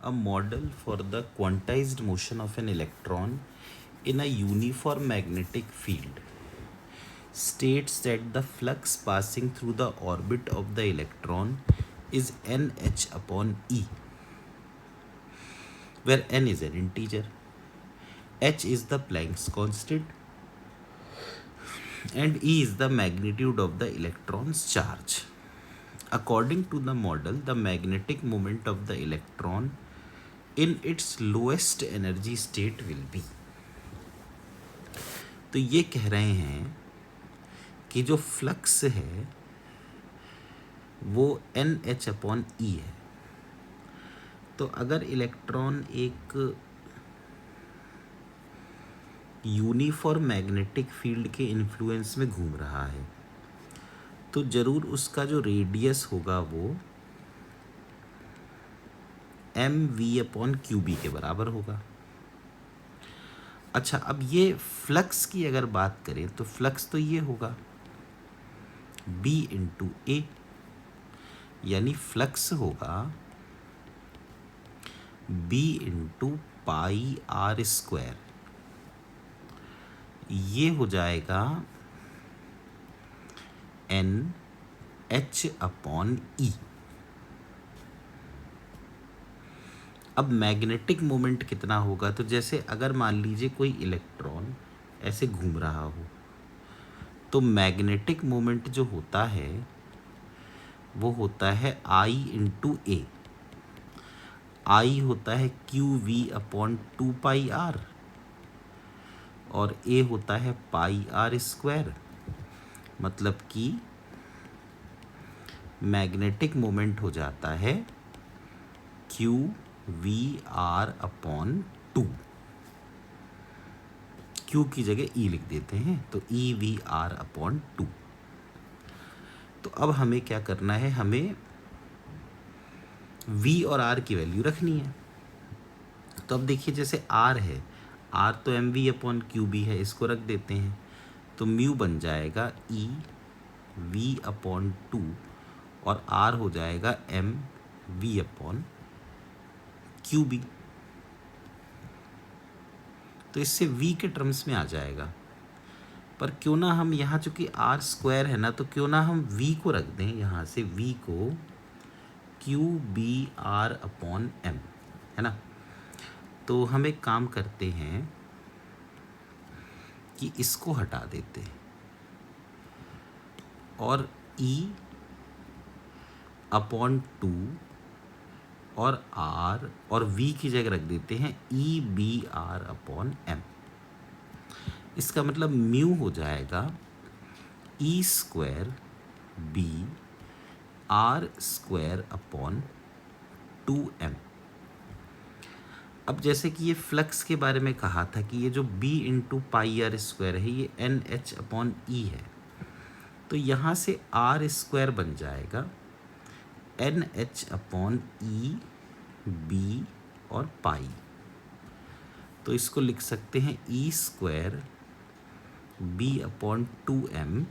A model for the quantized motion of an electron in a uniform magnetic field states that the flux passing through the orbit of the electron is nh upon e, where n is an integer, h is the Planck's constant, and e is the magnitude of the electron's charge. According to the model, the magnetic moment of the electron in its lowest energy state will be. तो ये कह रहे हैं कि जो flux है वो N H upon ई है। तो अगर इलेक्ट्रॉन एक यूनिफॉर्म मैग्नेटिक फील्ड के इन्फ्लुएंस में घूम रहा है तो ज़रूर उसका जो रेडियस होगा वो M V upon Q B के बराबर होगा। अच्छा, अब ये फ्लक्स की अगर बात करें तो फ्लक्स तो ये होगा बी इंटू ए, यानी फ्लक्स होगा B into pi R square. ये हो जाएगा एन एच अपॉन ई। अब मैग्नेटिक मोमेंट कितना होगा, तो जैसे अगर मान लीजिए कोई इलेक्ट्रॉन ऐसे घूम रहा हो तो मैग्नेटिक मोमेंट जो होता है वो होता है आई इंटू ए। आई होता है Q V upon 2 pi R और ए होता है पाई आर स्क्वायर। मतलब कि मैग्नेटिक मोमेंट हो जाता है Q V R upon 2। Q की जगह ई लिख देते हैं तो ई वी आर अपॉन 2। तो अब हमें क्या करना है, हमें v और r की वैल्यू रखनी है। तो अब देखिए जैसे r है, r तो M V upon Q B है, इसको रख देते हैं तो म्यू बन जाएगा ई वी अपॉन 2 और r हो जाएगा M V upon Q B. तो इससे v के टर्म्स में आ जाएगा। पर क्यों ना हम यहाँ चूंकि r स्क्वायर है ना, तो क्यों ना हम v को रख दें, यहाँ से v को Q B R upon M, है ना। तो हम एक काम करते हैं कि इसको हटा देते हैं और e अपॉन 2 और r और v की जगह रख देते हैं E B R upon M. इसका मतलब म्यू हो जाएगा E square B R square upon 2m। अब जैसे कि ये फ्लक्स के बारे में कहा था कि ये जो b into pi R square है ये एन एच अपॉन ई है, तो यहाँ से आर स्क्वायर बन जाएगा N H upon E B और पाई। तो इसको लिख सकते हैं ई स्क्वायर बी अपॉन 2m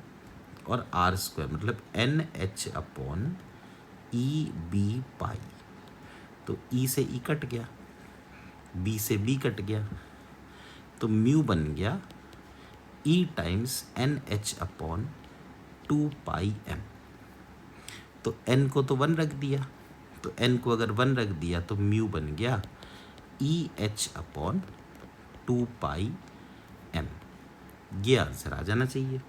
और आर स्क्वायर मतलब N H upon E B pi. तो ई से ई कट गया, बी से बी कट गया, तो म्यू बन गया E times N H upon 2 pi M. तो एन को तो 1 रख दिया, तो एन को अगर 1 रख दिया तो म्यू बन गया E H upon 2 pi M. ये आंसर आ जाना चाहिए।